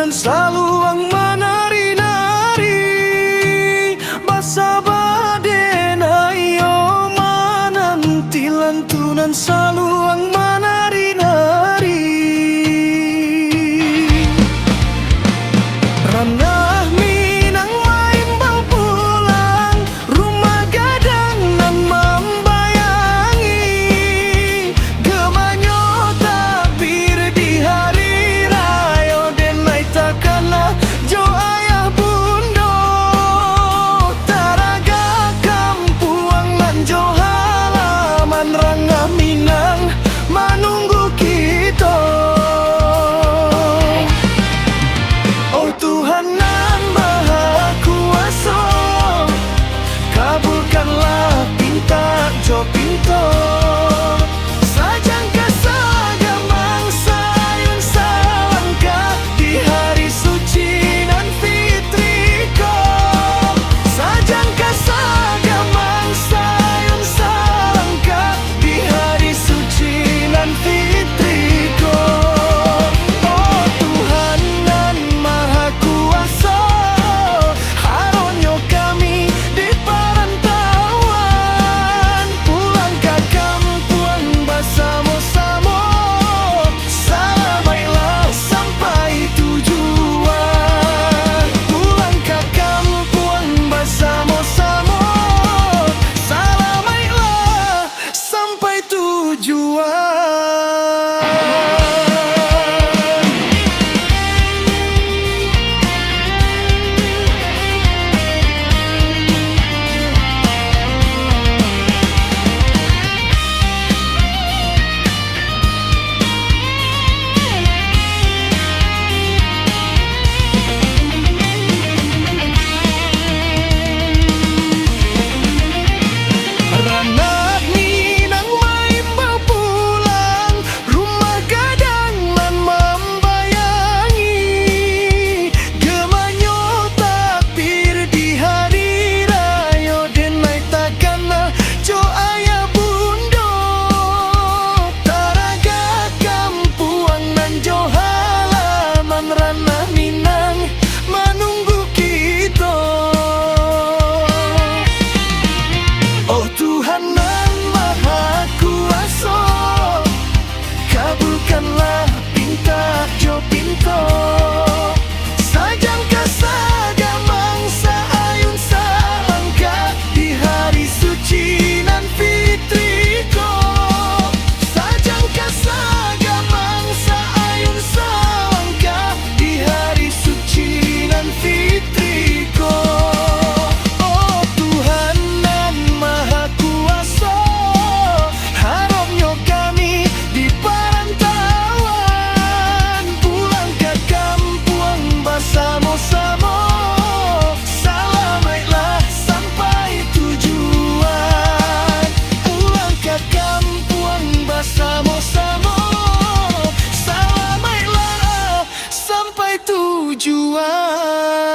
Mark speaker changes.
Speaker 1: nan saluang menari-nari basa baden ayo mananti lantunan saluang menari-nari ranah minang main bang pulang rumah gadang nan membayangi gemanyo tabir di hari raya denai takana jo ayah bundo taraga kampuang nan jo halaman rangah minang menunggu kita. Oh Tuhan nan Maha Kuasa, kabulkanlah pinta jo pinto sajangka saga mangsa ayun salangkah di hari suci nan fitriko sajangka saga mangsa ayun salangkah di hari suci nan fitriko. Oh Tuhan nan Maha Kuasa, haronyo kami di perantauan pulang ke kampung bersama-sama salamailah sampai tujuan pulang ke kampung bersama-sama salamailah sampai tujuan. Ranah minang main bau pulang rumah gadang nan membayangi gemanyo takbir di hari raya denai takana jo ayah bundo taraga kampuang nan jo halaman ranah minang menunggu kita. Oh Tuhan nan Maha Kuasa, kabulkanlah pinta jo pinto sajangka saga mangsa ayun salangkah di hari suci nan fitriko sajangka saga mangsa ayun salangkah di hari suci nan fitriko. Oh Tuhan nan Maha Kuasa, haronyo kami di perantauan pulang ke kampung bersama-sama salamailah sampai tujuan pulang ke kampung bersama-sama salamailah sampai tujuan.